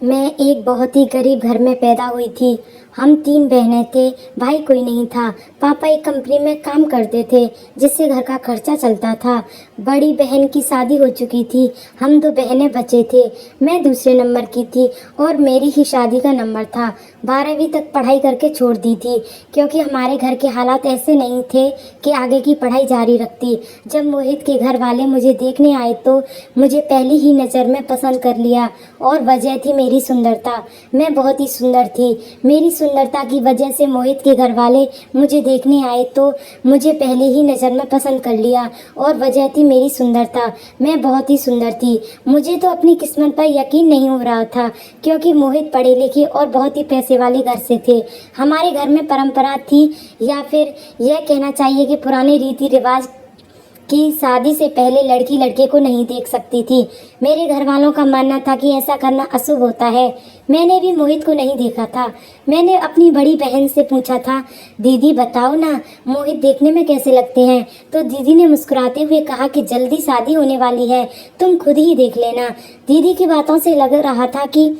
मैं एक बहुत ही गरीब घर में पैदा हुई थी। हम 3 बहनें थे, भाई कोई नहीं था। पापा एक कंपनी में काम करते थे जिससे घर का खर्चा चलता था। बड़ी बहन की शादी हो चुकी थी, हम 2 बहनें बचे थे। मैं दूसरे नंबर की थी और मेरी ही शादी का नंबर था। 12वीं तक पढ़ाई करके छोड़ दी थी क्योंकि हमारे घर के हालात ऐसे नहीं थे कि आगे की पढ़ाई जारी रखती। जब मोहित के घर वाले मुझे देखने आए तो मुझे पहली ही नज़र में पसंद कर लिया और वजह थी मेरी सुंदरता। मैं बहुत ही सुंदर थी। मेरी सुंदरता की वजह से मोहित के घर वाले मुझे देखने आए तो मुझे पहले ही नज़र में पसंद कर लिया और वजह थी मेरी सुंदरता। मैं बहुत ही सुंदर थी। मुझे तो अपनी किस्मत पर यकीन नहीं हो रहा था क्योंकि मोहित पढ़े लिखे और बहुत ही पैसे वाले घर से थे। हमारे घर में परंपरा थी, या फिर यह कहना चाहिए कि पुराने रीति रिवाज कि शादी से पहले लड़की लड़के को नहीं देख सकती थी। मेरे घर वालों का मानना था कि ऐसा करना अशुभ होता है। मैंने भी मोहित को नहीं देखा था। मैंने अपनी बड़ी बहन से पूछा था, दीदी बताओ ना, मोहित देखने में कैसे लगते हैं? तो दीदी ने मुस्कुराते हुए कहा कि जल्दी शादी होने वाली है, तुम खुद ही देख लेना। दीदी की बातों से लग रहा था कि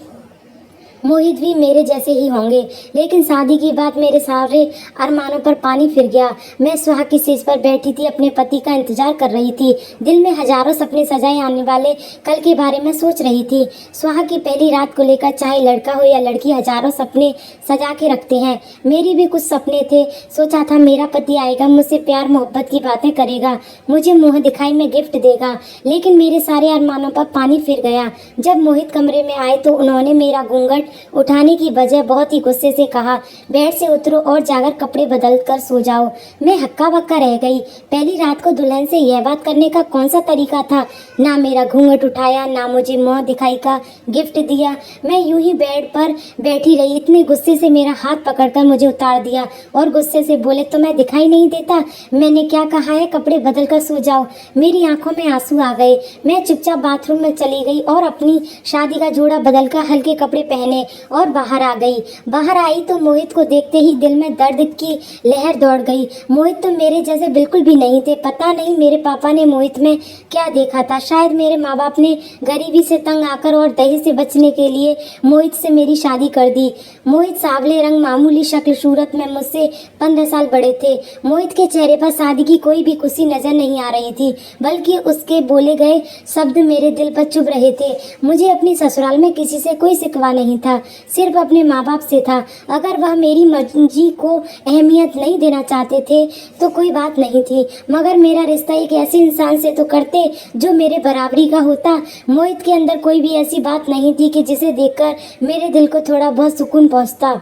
मोहित भी मेरे जैसे ही होंगे, लेकिन शादी की बात मेरे सारे अरमानों पर पानी फिर गया। मैं सुहाग की सेज पर बैठी थी, अपने पति का इंतजार कर रही थी। दिल में हजारों सपने सजाए आने वाले कल के बारे में सोच रही थी। सुहाग की पहली रात को लेकर चाहे लड़का हो या लड़की, हजारों सपने सजा के रखते हैं। मेरी भी कुछ सपने थे। सोचा था मेरा पति आएगा, मुझसे प्यार मोहब्बत की बातें करेगा, मुझे मुँह दिखाई में गिफ्ट देगा, लेकिन मेरे सारे अरमानों पर पानी फिर गया। जब मोहित कमरे में आए तो उन्होंने मेरा घूंघट उठाने की बजाय बहुत ही गुस्से से कहा, बेड से उतरो और जाकर कपड़े बदल कर सो जाओ। मैं हक्का बक्का रह गई। पहली रात को दुल्हन से यह बात करने का कौन सा तरीका था? ना मेरा घूंघट उठाया, ना मुझे मुंह दिखाई का गिफ्ट दिया। मैं यूं ही बेड पर बैठी रही। इतने गुस्से से मेरा हाथ पकड़कर मुझे उतार दिया और गुस्से से बोले, तो मैं दिखाई नहीं देता? मैंने क्या कहा है, कपड़े बदल कर सो जाओ। मेरी आंखों में आंसू आ गए। मैं चुपचाप बाथरूम में चली गई और अपनी शादी का जोड़ा बदलकर हल्के कपड़े पहने और बाहर आ गई। बाहर आई तो मोहित को देखते ही दिल में दर्द की लहर दौड़ गई। मोहित तो मेरे जैसे बिल्कुल भी नहीं थे। पता नहीं मेरे पापा ने मोहित में क्या देखा था। शायद मेरे माँ बाप ने गरीबी से तंग आकर और दहेज से बचने के लिए मोहित से मेरी शादी कर दी। मोहित सांवले रंग, मामूली शक्ल, सूरत में मुझसे 15 साल बड़े थे। मोहित के चेहरे पर शादी की कोई भी खुशी नजर नहीं आ रही थी, बल्कि उसके बोले गए शब्द मेरे दिल पर चुभ रहे थे। मुझे अपनी ससुराल में किसी से कोई शिकवा नहीं था, सिर्फ अपने माँ बाप से था। अगर वह मेरी मर्जी को अहमियत नहीं देना चाहते थे तो कोई बात नहीं थी, मगर मेरा रिश्ता एक ऐसे इंसान से तो करते जो मेरे बराबरी का होता। मोहित के अंदर कोई भी ऐसी बात नहीं थी कि जिसे देखकर मेरे दिल को थोड़ा बहुत सुकून पहुंचता।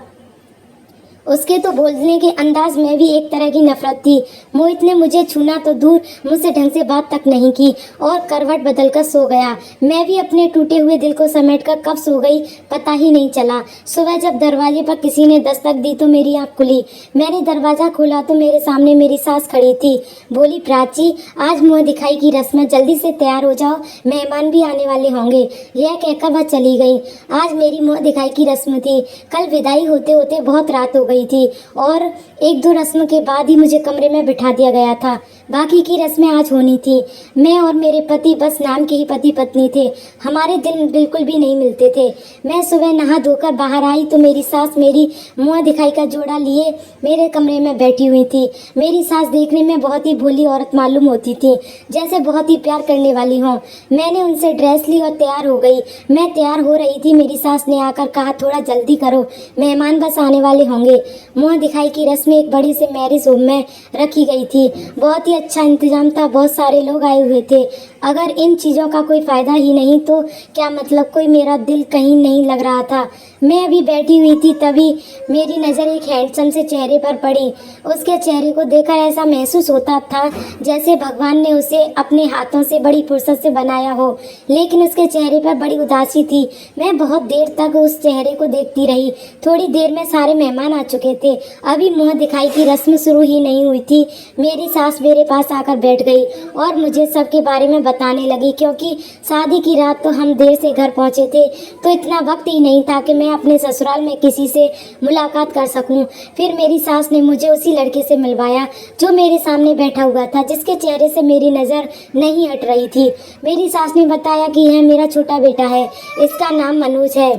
उसके तो बोलने के अंदाज में भी एक तरह की नफरत थी। मोहित ने मुझे छूना तो दूर, मुझसे ढंग से बात तक नहीं की और करवट बदलकर सो गया। मैं भी अपने टूटे हुए दिल को समेटकर कब सो गई पता ही नहीं चला। सुबह जब दरवाजे पर किसी ने दस्तक दी तो मेरी आँख खुली। मैंने दरवाज़ा खोला तो मेरे सामने मेरी सास खड़ी थी। बोली, प्राची, आज मुँह दिखाई की रस्म है, जल्दी से तैयार हो जाओ, मेहमान भी आने वाले होंगे। यह कहकर वह चली गई। आज मेरी मुँह दिखाई की रस्म थी। कल विदाई होते होते बहुत रात हो गई थी और 1-2 रस्म के बाद ही मुझे कमरे में बिठा दिया गया था। बाकी की रस्में आज होनी थी। मैं और मेरे पति बस नाम के ही पति पत्नी थे। हमारे दिल बिल्कुल भी नहीं मिलते थे। मैं सुबह नहा धोकर बाहर आई तो मेरी सास मेरी मुँह दिखाई का जोड़ा लिए मेरे कमरे में बैठी हुई थी। मेरी सास देखने में बहुत ही भोली औरत मालूम होती थी, जैसे बहुत ही प्यार करने वाली हों। मैंने उनसे ड्रेस ली और तैयार हो गई। मैं तैयार हो रही थी, मेरी सास ने आकर कहा, थोड़ा जल्दी करो, मेहमान बस आने वाले होंगे। मुँह दिखाई की रस्म एक बड़ी से मैरिज होम में रखी गई थी। बहुत ही अच्छा इंतजाम था, बहुत सारे लोग आए हुए थे। अगर इन चीज़ों का कोई फ़ायदा ही नहीं तो क्या मतलब, कोई मेरा दिल कहीं नहीं लग रहा था। मैं अभी बैठी हुई थी तभी मेरी नज़र एक हैंडसम से चेहरे पर पड़ी। उसके चेहरे को देखकर ऐसा महसूस होता था जैसे भगवान ने उसे अपने हाथों से बड़ी फुर्सत से बनाया हो, लेकिन उसके चेहरे पर बड़ी उदासी थी। मैं बहुत देर तक उस चेहरे को देखती रही। थोड़ी देर में सारे मेहमान आ चुके थे। अभी मुँह दिखाई की रस्म शुरू ही नहीं हुई थी। मेरी सास मेरे पास आकर बैठ गई और मुझे सबके बारे में बताने लगी। क्योंकि शादी की रात तो हम देर से घर पहुंचे थे तो इतना वक्त ही नहीं था कि मैं अपने ससुराल में किसी से मुलाकात कर सकूं। फिर मेरी सास ने मुझे उसी लड़के से मिलवाया जो मेरे सामने बैठा हुआ था, जिसके चेहरे से मेरी नज़र नहीं हट रही थी। मेरी सास ने बताया कि यह मेरा छोटा बेटा है, इसका नाम मनोज है।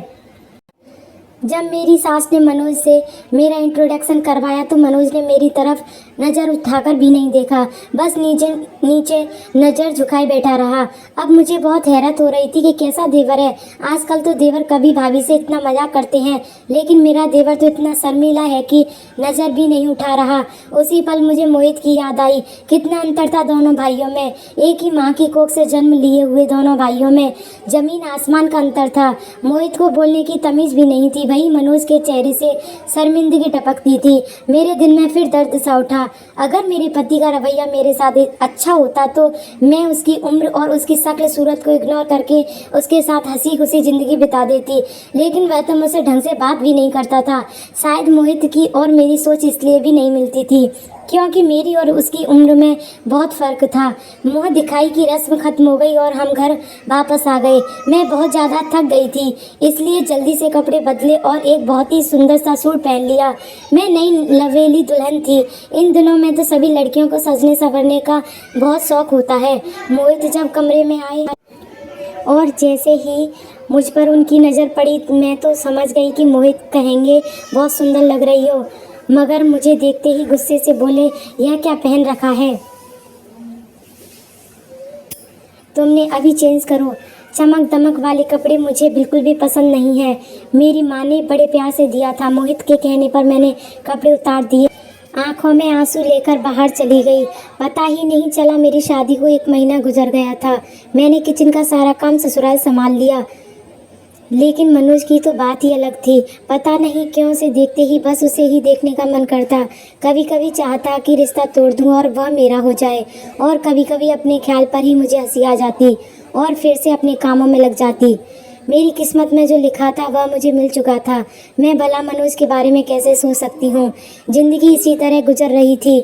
जब मेरी सास ने मनोज से मेरा इंट्रोडक्शन करवाया तो मनोज ने मेरी तरफ नज़र उठाकर भी नहीं देखा, बस नीचे नीचे नज़र झुकाए बैठा रहा। अब मुझे बहुत हैरत हो रही थी कि कैसा देवर है। आजकल तो देवर कभी भाभी से इतना मजाक करते हैं, लेकिन मेरा देवर तो इतना शर्मीला है कि नज़र भी नहीं उठा रहा। उसी पल मुझे मोहित की याद आई। कितना अंतर था दोनों भाइयों में, एक ही माँ की कोख से जन्म लिए हुए दोनों भाइयों में ज़मीन आसमान का अंतर था। मोहित को बोलने की तमीज़ भी नहीं थी, वही मनोज के चेहरे से शर्मिंदगी टपकती थी। मेरे दिल में फिर दर्द सा उठा। अगर मेरे पति का रवैया मेरे साथ अच्छा होता तो मैं उसकी उम्र और उसकी शक्ल सूरत को इग्नोर करके उसके साथ हंसी खुशी ज़िंदगी बिता देती, लेकिन वह तो मुझसे ढंग से बात भी नहीं करता था। शायद मोहित की और मेरी सोच इसलिए भी नहीं मिलती थी क्योंकि मेरी और उसकी उम्र में बहुत फ़र्क था। मुँह दिखाई की रस्म ख़त्म हो गई और हम घर वापस आ गए। मैं बहुत ज़्यादा थक गई थी, इसलिए जल्दी से कपड़े बदले और एक बहुत ही सुंदर सा सूट पहन लिया। मैं नई लवेली दुल्हन थी। इन दिनों में तो सभी लड़कियों को सजने संवरने का बहुत शौक़ होता है। मोहित जब कमरे में आए और जैसे ही मुझ पर उनकी नज़र पड़ी, मैं तो समझ गई कि मोहित कहेंगे बहुत सुंदर लग रही हो, मगर मुझे देखते ही गुस्से से बोले, यह क्या पहन रखा है? तुमने अभी चेंज करो। चमक दमक वाले कपड़े मुझे बिल्कुल भी पसंद नहीं है। मेरी माँ ने बड़े प्यार से दिया था। मोहित के कहने पर मैंने कपड़े उतार दिए, आंखों में आंसू लेकर बाहर चली गई। पता ही नहीं चला मेरी शादी को 1 महीना गुजर गया था। मैंने किचन का सारा काम ससुराल संभाल लिया, लेकिन मनोज की तो बात ही अलग थी। पता नहीं क्यों से देखते ही बस उसे ही देखने का मन करता। कभी कभी चाहता कि रिश्ता तोड़ दूं और वह मेरा हो जाए, और कभी कभी अपने ख्याल पर ही मुझे हंसी आ जाती और फिर से अपने कामों में लग जाती। मेरी किस्मत में जो लिखा था वह मुझे मिल चुका था। मैं भला मनोज के बारे में कैसे सोच सकती हूँ। जिंदगी इसी तरह गुजर रही थी।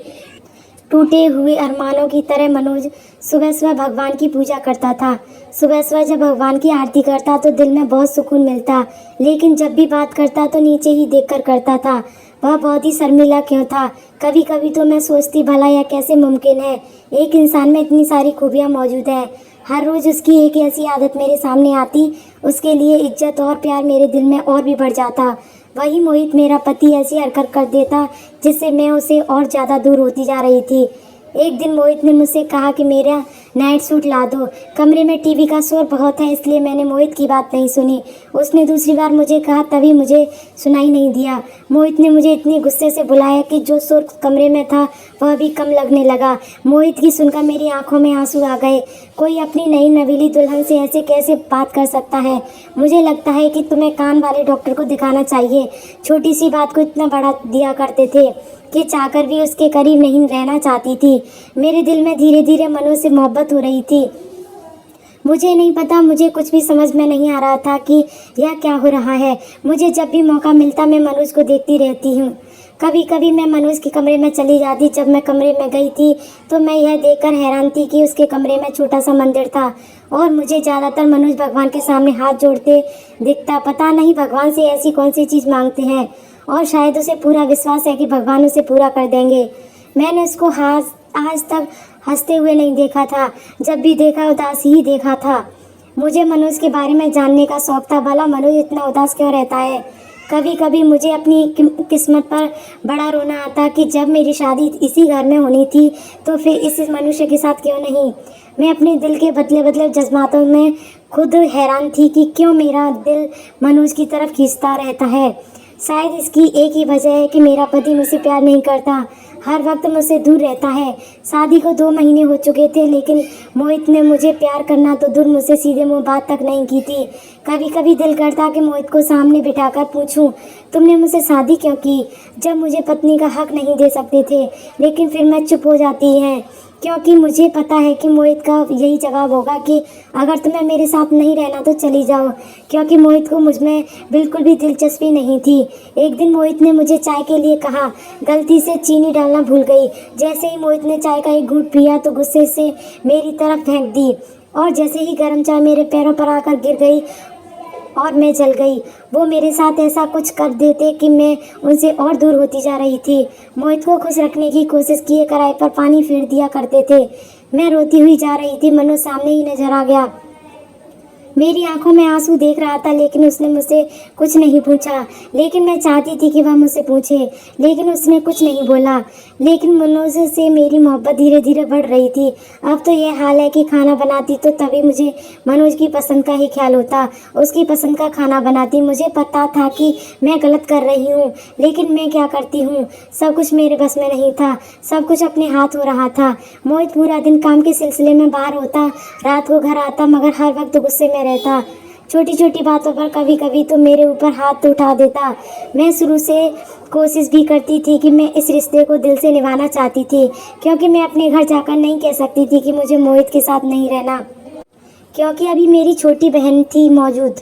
टूटे हुए अरमानों की तरह मनोज सुबह सुबह भगवान की पूजा करता था। सुबह सुबह जब भगवान की आरती करता तो दिल में बहुत सुकून मिलता, लेकिन जब भी बात करता तो नीचे ही देखकर करता था। वह बहुत ही शर्मिला क्यों था? कभी कभी तो मैं सोचती, भला यह कैसे मुमकिन है? एक इंसान में इतनी सारी खूबियाँ मौजूद है। हर रोज़ उसकी एक ऐसी आदत मेरे सामने आती, उसके लिए इज्जत और प्यार मेरे दिल में और भी बढ़ जाता। वही मोहित मेरा पति ऐसी हरकत कर देता जिससे मैं उसे और ज़्यादा दूर होती जा रही थी। एक दिन मोहित ने मुझसे कहा कि मेरा नाइट सूट ला दो। कमरे में टीवी का शोर बहुत है, इसलिए मैंने मोहित की बात नहीं सुनी। उसने दूसरी बार मुझे कहा, तभी मुझे सुनाई नहीं दिया। मोहित ने मुझे इतने गुस्से से बुलाया कि जो शोर कमरे में था वह भी कम लगने लगा। मोहित की सुनकर मेरी आंखों में आंसू आ गए। कोई अपनी नई नवीली दुल्हन से ऐसे कैसे बात कर सकता है? मुझे लगता है कि तुम्हें कान वाले डॉक्टर को दिखाना चाहिए। छोटी सी बात को इतना बड़ा दिया करते थे कि चाहकर भी उसके करीब नहीं रहना चाहती थी। मेरे दिल में धीरे धीरे मनोज से मोहब्बत हो रही थी। मुझे नहीं पता, मुझे कुछ भी समझ में नहीं आ रहा था कि यह क्या हो रहा है। मुझे जब भी मौका मिलता मैं मनोज को देखती रहती हूँ। कभी कभी मैं मनोज के कमरे में चली जाती। जब मैं कमरे में गई थी तो मैं यह देखकर हैरान थी कि उसके कमरे में छोटा सा मंदिर था और मुझे ज़्यादातर मनोज भगवान के सामने हाथ जोड़ते दिखता। पता नहीं भगवान से ऐसी कौन सी चीज़ मांगते हैं, और शायद उसे पूरा विश्वास है कि भगवान उसे पूरा कर देंगे। मैंने उसको आज तक हंसते हुए नहीं देखा था। जब भी देखा उदास ही देखा था। मुझे मनोज के बारे में जानने का शौक था। भला मनोज इतना उदास क्यों रहता है? कभी कभी मुझे अपनी किस्मत पर बड़ा रोना आता कि जब मेरी शादी इसी घर में होनी थी तो फिर इस मनुष्य के साथ क्यों नहीं। मैं अपने दिल के बदले बदले जज्बातों में खुद हैरान थी कि क्यों मेरा दिल मनोज की तरफ खींचता रहता है। शायद इसकी एक ही वजह है कि मेरा पति मुझसे प्यार नहीं करता, हर वक्त मुझसे दूर रहता है। शादी को 2 महीने हो चुके थे, लेकिन मोहित ने मुझे प्यार करना तो दूर मुझसे सीधे मुंह बात तक नहीं की थी। कभी कभी दिल करता कि मोहित को सामने बिठाकर पूछूं, तुमने मुझसे शादी क्यों की जब मुझे पत्नी का हक नहीं दे सकते थे? लेकिन फिर मैं चुप हो जाती है, क्योंकि मुझे पता है कि मोहित का यही जवाब होगा कि अगर तुम्हें मेरे साथ नहीं रहना तो चली जाओ, क्योंकि मोहित को मुझ में बिल्कुल भी दिलचस्पी नहीं थी। एक दिन मोहित ने मुझे चाय के लिए कहा, गलती से चीनी डालना भूल गई। जैसे ही मोहित ने चाय का एक घूंट पिया तो गुस्से से मेरी तरफ फेंक दी, और जैसे ही गर्म चाय मेरे पैरों पर आकर गिर गई और मैं जल गई। वो मेरे साथ ऐसा कुछ कर देते कि मैं उनसे और दूर होती जा रही थी। मोहित को खुश रखने की कोशिश किए कराए पर पानी फेर दिया करते थे। मैं रोती हुई जा रही थी। मनोज सामने ही नजर आ गया। मेरी आंखों में आंसू देख रहा था, लेकिन उसने मुझसे कुछ नहीं पूछा। लेकिन मैं चाहती थी कि वह मुझसे पूछे, लेकिन उसने कुछ नहीं बोला। लेकिन मनोज से मेरी मोहब्बत धीरे धीरे बढ़ रही थी। अब तो यह हाल है कि खाना बनाती तो तभी मुझे मनोज की पसंद का ही ख्याल होता, उसकी पसंद का खाना बनाती। मुझे पता था कि मैं गलत कर रही हूँ, लेकिन मैं क्या करती हूँ, सब कुछ मेरे बस में नहीं था, सब कुछ अपने हाथ हो रहा था। मोहित पूरा दिन काम के सिलसिले में बाहर होता, रात को घर आता, मगर हर वक्त गुस्से में रहता। छोटी छोटी बातों पर कभी कभी तो मेरे ऊपर हाथ उठा देता। मैं शुरू से कोशिश भी करती थी कि मैं इस रिश्ते को दिल से निभाना चाहती थी, क्योंकि मैं अपने घर जाकर नहीं कह सकती थी कि मुझे मोहित के साथ नहीं रहना, क्योंकि अभी मेरी छोटी बहन थी मौजूद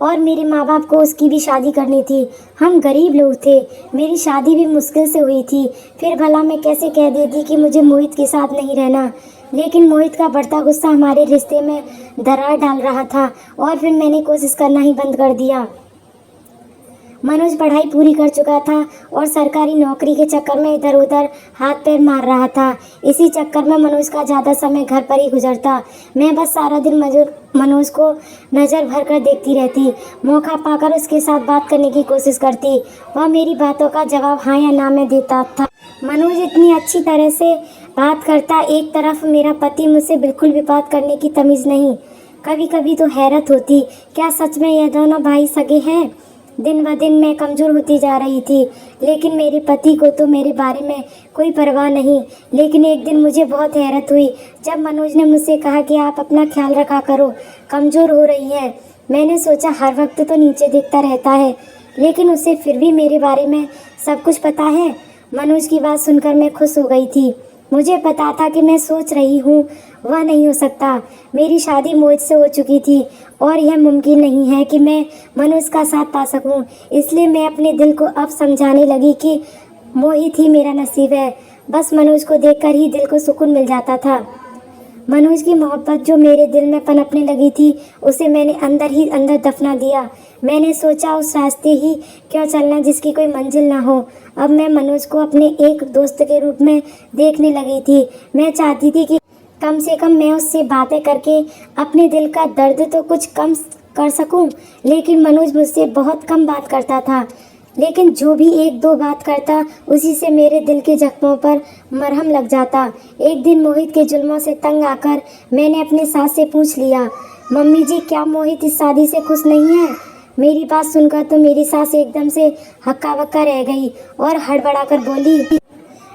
और मेरे माँ बाप को उसकी भी शादी करनी थी। हम गरीब लोग थे, मेरी शादी भी मुश्किल से हुई थी। फिर भला मैं कैसे कह देती कि मुझे मोहित के साथ नहीं रहना। लेकिन मोहित का बढ़ता गुस्सा हमारे रिश्ते में दरार डाल रहा था और फिर मैंने कोशिश करना ही बंद कर दिया। मनोज पढ़ाई पूरी कर चुका था और सरकारी नौकरी के चक्कर में इधर उधर हाथ पैर मार रहा था। इसी चक्कर में मनोज का ज़्यादा समय घर पर ही गुजरता। मैं बस सारा दिन मनोज को नज़र भर कर देखती रहती, मौका पाकर उसके साथ बात करने की कोशिश करती। वह मेरी बातों का जवाब हाँ या ना में देता था। मनोज इतनी अच्छी तरह से बात करता, एक तरफ मेरा पति मुझसे बिल्कुल भी बात करने की तमीज़ नहीं। कभी कभी तो हैरत होती, क्या सच में यह दोनों भाई सगे हैं। दिन ब दिन मैं कमज़ोर होती जा रही थी, लेकिन मेरे पति को तो मेरे बारे में कोई परवाह नहीं। लेकिन एक दिन मुझे बहुत हैरत हुई जब मनोज ने मुझसे कहा कि आप अपना ख्याल रखा करो, कमज़ोर हो रही है। मैंने सोचा हर वक्त तो नीचे देखता रहता है, लेकिन उसे फिर भी मेरे बारे में सब कुछ पता है। मनोज की बात सुनकर मैं खुश हो गई थी। मुझे पता था कि मैं सोच रही हूँ वह नहीं हो सकता। मेरी शादी मोहित से हो चुकी थी और यह मुमकिन नहीं है कि मैं मनोज का साथ पा सकूं। इसलिए मैं अपने दिल को अब समझाने लगी कि मोहित ही मेरा नसीब है। बस मनोज को देखकर ही दिल को सुकून मिल जाता था। मनोज की मोहब्बत जो मेरे दिल में पनपने लगी थी, उसे मैंने अंदर ही अंदर दफना दिया। मैंने सोचा उस रास्ते ही क्यों चलना जिसकी कोई मंजिल ना हो। अब मैं मनोज को अपने एक दोस्त के रूप में देखने लगी थी। मैं चाहती थी कि कम से कम मैं उससे बातें करके अपने दिल का दर्द तो कुछ कम कर सकूं। लेकिन मनोज मुझसे बहुत कम बात करता था, लेकिन जो भी एक दो बात करता उसी से मेरे दिल के जख्मों पर मरहम लग जाता। एक दिन मोहित के जुल्मों से तंग आकर मैंने अपने सास से पूछ लिया, मम्मी जी क्या मोहित इस शादी से खुश नहीं है। मेरी बात सुनकर तो मेरी सास एकदम से हक्का बक्का रह गई और हड़बड़ाकर बोली,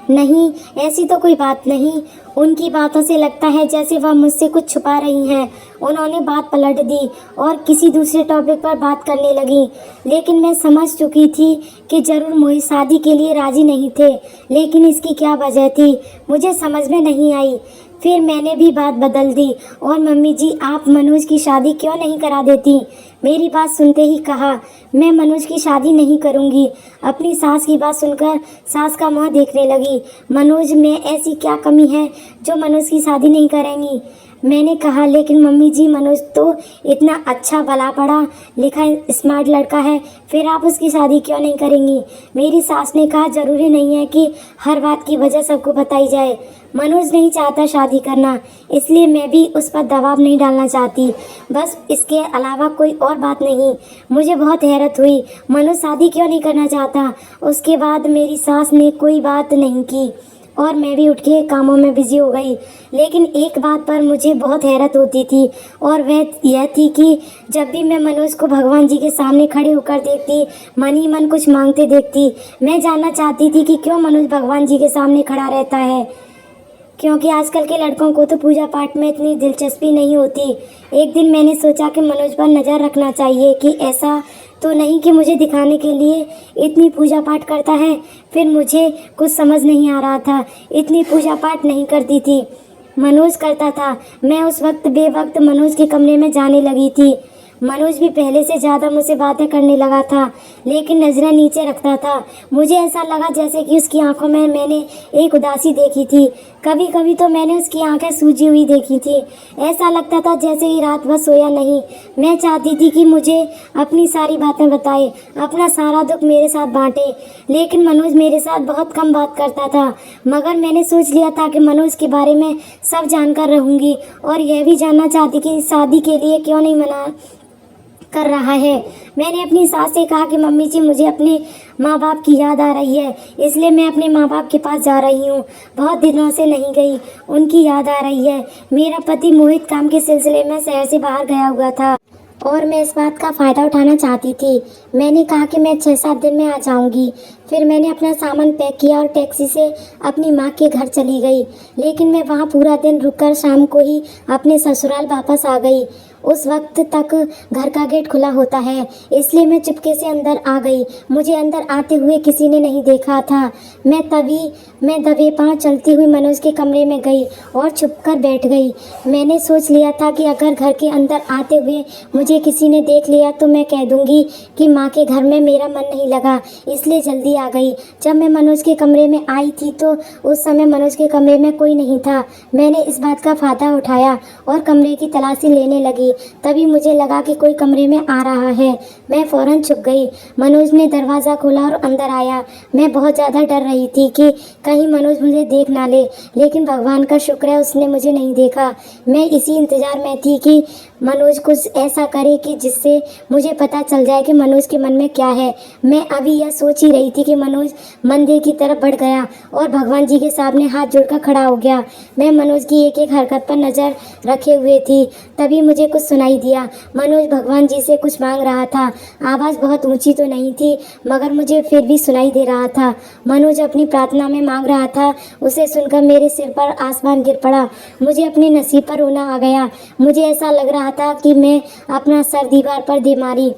नहीं ऐसी तो कोई बात नहीं। उनकी बातों से लगता है जैसे वह मुझसे कुछ छुपा रही हैं। उन्होंने बात पलट दी और किसी दूसरे टॉपिक पर बात करने लगी। लेकिन मैं समझ चुकी थी कि ज़रूर मोहित शादी के लिए राज़ी नहीं थे, लेकिन इसकी क्या वजह थी मुझे समझ में नहीं आई। फिर मैंने भी बात बदल दी और मम्मी जी आप मनोज की शादी क्यों नहीं करा देती। मेरी बात सुनते ही कहा, मैं मनोज की शादी नहीं करूंगी। अपनी सास की बात सुनकर सास का मुंह देखने लगी। मनोज में ऐसी क्या कमी है जो मनोज की शादी नहीं करेंगी। मैंने कहा, लेकिन मम्मी जी मनोज तो इतना अच्छा भला पढ़ा लिखा स्मार्ट लड़का है, फिर आप उसकी शादी क्यों नहीं करेंगी। मेरी सास ने कहा, ज़रूरी नहीं है कि हर बात की वजह सबको बताई जाए। मनोज नहीं चाहता शादी करना, इसलिए मैं भी उस पर दबाव नहीं डालना चाहती, बस इसके अलावा कोई और बात नहीं। मुझे बहुत हैरत हुई, मनोज शादी क्यों नहीं करना चाहता। उसके बाद मेरी सास ने कोई बात नहीं की और मैं भी उठ के कामों में बिजी हो गई। लेकिन एक बात पर मुझे बहुत हैरत होती थी और वह यह थी कि जब भी मैं मनोज को भगवान जी के सामने खड़े होकर देखती, मन ही मन कुछ मांगते देखती। मैं जानना चाहती थी कि क्यों मनोज भगवान जी के सामने खड़ा रहता है, क्योंकि आजकल के लड़कों को तो पूजा पाठ में इतनी दिलचस्पी नहीं होती। एक दिन मैंने सोचा कि मनोज पर नज़र रखना चाहिए कि ऐसा तो नहीं कि मुझे दिखाने के लिए इतनी पूजा पाठ करता है। फिर मुझे कुछ समझ नहीं आ रहा था, इतनी पूजा पाठ नहीं करती थी, मनोज करता था। मैं उस वक्त बेवक्त मनोज के कमरे में जाने लगी थी। मनोज भी पहले से ज़्यादा मुझसे बातें करने लगा था, लेकिन नज़रें नीचे रखता था। मुझे ऐसा लगा जैसे कि उसकी आंखों में मैंने एक उदासी देखी थी। कभी कभी तो मैंने उसकी आंखें सूजी हुई देखी थी। ऐसा लगता था जैसे ही रात भर सोया नहीं। मैं चाहती थी कि मुझे अपनी सारी बातें बताए, अपना सारा दुख मेरे साथ बांटे, लेकिन मनोज मेरे साथ बहुत कम बात करता था। मगर मैंने सोच लिया था कि मनोज के बारे में सब जानकर रहूँगी और यह भी जानना चाहती कि शादी के लिए क्यों नहीं मना कर रहा है। मैंने अपनी सास से कहा कि मम्मी जी, मुझे अपने माँ बाप की याद आ रही है, इसलिए मैं अपने माँ बाप के पास जा रही हूँ। बहुत दिनों से नहीं गई, उनकी याद आ रही है। मेरा पति मोहित काम के सिलसिले में शहर से बाहर गया हुआ था और मैं इस बात का फ़ायदा उठाना चाहती थी। मैंने कहा कि मैं 6-7 दिन में आ जाऊंगी। फिर मैंने अपना सामान पैक किया और टैक्सी से अपनी माँ के घर चली गई, लेकिन मैं वहाँ पूरा दिन रुककर शाम को ही अपने ससुराल वापस आ गई। उस वक्त तक घर का गेट खुला होता है, इसलिए मैं चुपके से अंदर आ गई। मुझे अंदर आते हुए किसी ने नहीं देखा था। मैं दबे पाँव चलती हुई मनोज के कमरे में गई और छुपकर बैठ गई। मैंने सोच लिया था कि अगर घर के अंदर आते हुए मुझे किसी ने देख लिया तो मैं कह दूंगी कि माँ के घर में मेरा मन नहीं लगा, इसलिए जल्दी आ गई। जब मैं मनोज के कमरे में आई थी तो उस समय मनोज के कमरे में कोई नहीं था। मैंने इस बात का फ़ायदा उठाया और कमरे की तलाशी लेने लगी। तभी मुझे लगा कि कोई कमरे में आ रहा है। मैं फ़ौरन छुप गई। मनोज ने दरवाज़ा खोला और अंदर आया। मैं बहुत ज़्यादा डर रही थी कि कहीं मनोज मुझे देख ना ले, लेकिन भगवान का शुक्र है उसने मुझे नहीं देखा। मैं इसी इंतज़ार में थी कि मनोज कुछ ऐसा करे कि जिससे मुझे पता चल जाए कि मनोज के मन में क्या है। मैं अभी यह सोच ही रही थी कि मनोज मंदिर की तरफ बढ़ गया और भगवान जी के सामने हाथ जोड़कर खड़ा हो गया। मैं मनोज की एक एक हरकत पर नज़र रखे हुए थी। तभी मुझे कुछ सुनाई दिया। मनोज भगवान जी से कुछ मांग रहा था। आवाज़ बहुत ऊंची तो नहीं थी, मगर मुझे फिर भी सुनाई दे रहा था। मनोज अपनी प्रार्थना में मांग रहा था। उसे सुनकर मेरे सिर पर आसमान गिर पड़ा। मुझे अपने नसीब पर रोना आ गया। मुझे ऐसा लग रहा था कि मैं अपना सर दीवार पर दे मारी।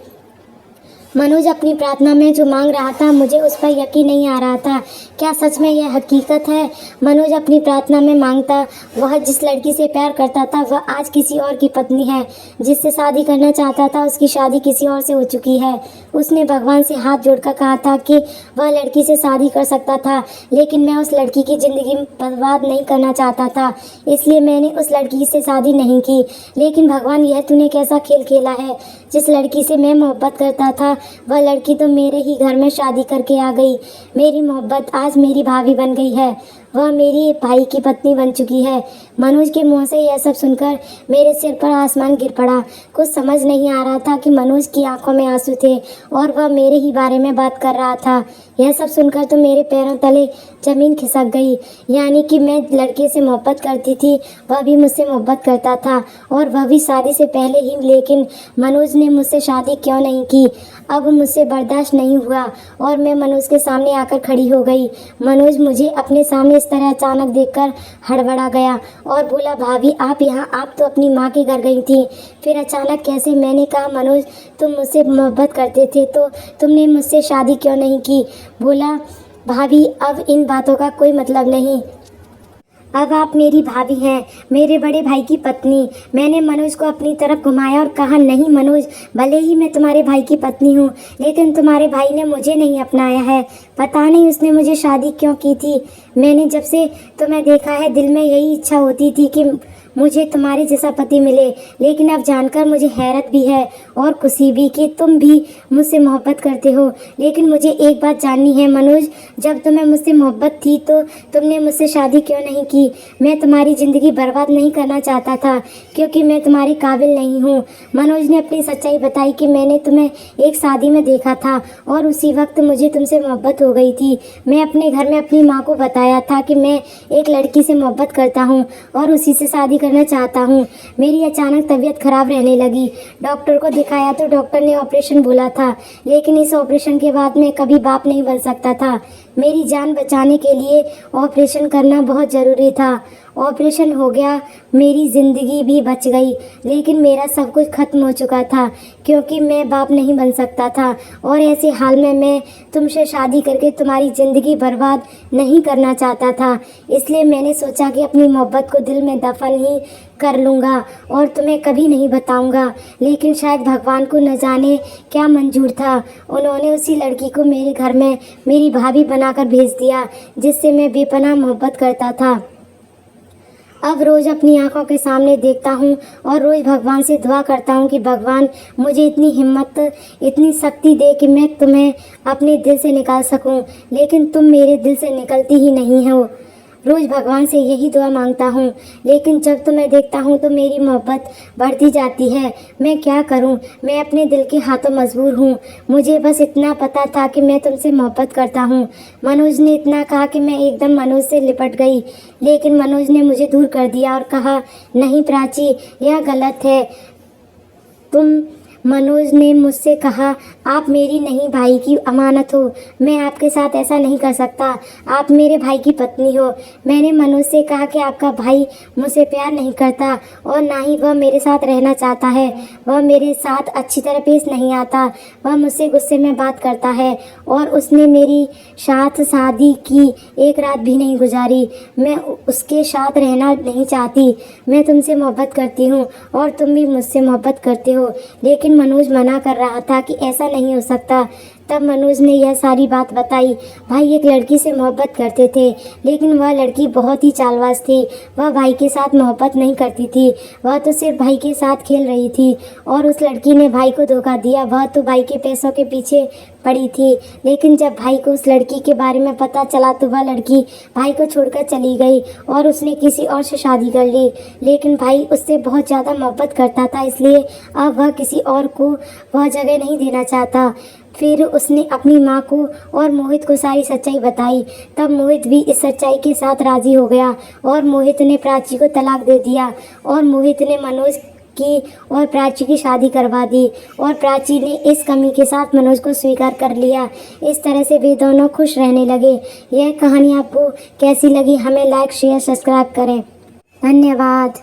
मनोज अपनी प्रार्थना में जो मांग रहा था, मुझे उस पर यकीन नहीं आ रहा था। क्या सच में यह हकीकत है? मनोज अपनी प्रार्थना में मांगता, वह जिस लड़की से प्यार करता था वह आज किसी और की पत्नी है। जिससे शादी करना चाहता था उसकी शादी किसी और से हो चुकी है। उसने भगवान से हाथ जोड़कर कहा था कि वह लड़की से शादी कर सकता था, लेकिन मैं उस लड़की की ज़िंदगी बर्बाद नहीं करना चाहता था, इसलिए मैंने उस लड़की से शादी नहीं की। लेकिन भगवान, यह तूने कैसा खेल खेला है? जिस लड़की से मैं मोहब्बत करता था वह लड़की तो मेरे ही घर में शादी करके आ गई। मेरी मोहब्बत आज मेरी भाभी बन गई है, वह मेरी भाई की पत्नी बन चुकी है। मनोज के मुंह से यह सब सुनकर मेरे सिर पर आसमान गिर पड़ा। कुछ समझ नहीं आ रहा था कि मनोज की आंखों में आंसू थे और वह मेरे ही बारे में बात कर रहा था। यह सब सुनकर तो मेरे पैरों तले ज़मीन खिसक गई। यानी कि मैं लड़के से मोहब्बत करती थी, वह भी मुझसे मोहब्बत करता था और वह भी शादी से पहले ही। लेकिन मनोज ने मुझसे शादी क्यों नहीं की? अब मुझसे बर्दाश्त नहीं हुआ और मैं मनोज के सामने आकर खड़ी हो गई। मनोज मुझे अपने सामने इस तरह अचानक देखकर हड़बड़ा गया और बोला, भाभी आप यहाँ? आप तो अपनी माँ के घर गई थी, फिर अचानक कैसे? मैंने कहा, मनोज तुम मुझसे मोहब्बत करते थे तो तुमने मुझसे शादी क्यों नहीं की? बोला, भाभी अब इन बातों का कोई मतलब नहीं, अब आप मेरी भाभी हैं, मेरे बड़े भाई की पत्नी। मैंने मनोज को अपनी तरफ घुमाया और कहा, नहीं मनोज, भले ही मैं तुम्हारे भाई की पत्नी हूँ, लेकिन तुम्हारे भाई ने मुझे नहीं अपनाया है। पता नहीं उसने मुझे शादी क्यों की थी। मैंने जब से तुम्हें देखा है दिल में यही इच्छा होती थी कि मुझे तुम्हारे जैसा पति मिले, लेकिन अब जानकर मुझे हैरत भी है और खुशी भी कि तुम भी मुझसे मोहब्बत करते हो। लेकिन मुझे एक बात जाननी है मनोज, जब तुम्हें मुझसे मोहब्बत थी तो तुमने मुझसे शादी क्यों नहीं की? मैं तुम्हारी ज़िंदगी बर्बाद नहीं करना चाहता था, क्योंकि मैं तुम्हारे काबिल नहीं हूँ। मनोज ने अपनी सच्चाई बताई कि मैंने तुम्हें एक शादी में देखा था और उसी वक्त मुझे तुमसे मोहब्बत हो गई थी। मैं अपने घर में अपनी माँ को बताया था कि मैं एक लड़की से मोहब्बत करता हूँ और उसी से शादी करना चाहता हूँ। मेरी अचानक तबीयत खराब रहने लगी। डॉक्टर को दिखाया तो डॉक्टर ने ऑपरेशन बोला था, लेकिन इस ऑपरेशन के बाद मैं कभी बाप नहीं बन सकता था। मेरी जान बचाने के लिए ऑपरेशन करना बहुत ज़रूरी था। ऑपरेशन हो गया, मेरी ज़िंदगी भी बच गई, लेकिन मेरा सब कुछ ख़त्म हो चुका था, क्योंकि मैं बाप नहीं बन सकता था। और ऐसे हाल में मैं तुमसे शादी करके तुम्हारी ज़िंदगी बर्बाद नहीं करना चाहता था। इसलिए मैंने सोचा कि अपनी मोहब्बत को दिल में दफन ही कर लूँगा और तुम्हें कभी नहीं बताऊँगा। लेकिन शायद भगवान को न जाने क्या मंजूर था, उन्होंने उसी लड़की को मेरे घर में मेरी भाभी बनाकर भेज दिया जिससे मैं बेपनाह मोहब्बत करता था। अब रोज़ अपनी आंखों के सामने देखता हूँ और रोज़ भगवान से दुआ करता हूँ कि भगवान मुझे इतनी हिम्मत, इतनी शक्ति दे कि मैं तुम्हें अपने दिल से निकाल सकूँ, लेकिन तुम मेरे दिल से निकलती ही नहीं हो। रोज़ भगवान से यही दुआ मांगता हूँ, लेकिन जब तुम्हें देखता हूँ तो मेरी मोहब्बत बढ़ती जाती है। मैं क्या करूँ, मैं अपने दिल के हाथों मजबूर हूँ। मुझे बस इतना पता था कि मैं तुमसे मोहब्बत करता हूँ। मनोज ने इतना कहा कि मैं एकदम मनोज से लिपट गई, लेकिन मनोज ने मुझे दूर कर दिया और कहा, नहीं प्राची, यह गलत है। मनोज ने मुझसे कहा, आप मेरी नहीं भाई की अमानत हो, मैं आपके साथ ऐसा नहीं कर सकता, आप मेरे भाई की पत्नी हो। मैंने मनोज से कहा कि आपका भाई मुझसे प्यार नहीं करता और ना ही वह मेरे साथ रहना चाहता है, वह मेरे साथ अच्छी तरह पेश नहीं आता, वह मुझसे गुस्से में बात करता है और उसने मेरी साथ शादी की एक रात भी नहीं गुजारी। मैं उसके साथ रहना नहीं चाहती। मैं तुमसे मोहब्बत करती हूँ और तुम भी मुझसे मोहब्बत करते हो, लेकिन मनोज मना कर रहा था कि ऐसा नहीं हो सकता। तब मनोज ने यह सारी बात बताई। भाई एक लड़की से मोहब्बत करते थे, लेकिन वह लड़की बहुत ही चालबाज थी। वह भाई के साथ मोहब्बत नहीं करती थी, वह तो सिर्फ भाई के साथ खेल रही थी और उस लड़की ने भाई को धोखा दिया। वह तो भाई के पैसों के पीछे पड़ी थी, लेकिन जब भाई को उस लड़की के बारे में पता चला तो वह लड़की भाई को छोड़कर चली गई और उसने किसी और से शादी कर ली। लेकिन भाई उससे बहुत ज़्यादा मोहब्बत करता था, इसलिए अब वह किसी और को वह जगह नहीं देना चाहता। फिर उसने अपनी माँ को और मोहित को सारी सच्चाई बताई। तब मोहित भी इस सच्चाई के साथ राज़ी हो गया और मोहित ने प्राची को तलाक दे दिया और मोहित ने मनोज की और प्राची की शादी करवा दी और प्राची ने इस कमी के साथ मनोज को स्वीकार कर लिया। इस तरह से वे दोनों खुश रहने लगे। यह कहानी आपको कैसी लगी, हमें लाइक, शेयर, सब्सक्राइब करें। धन्यवाद।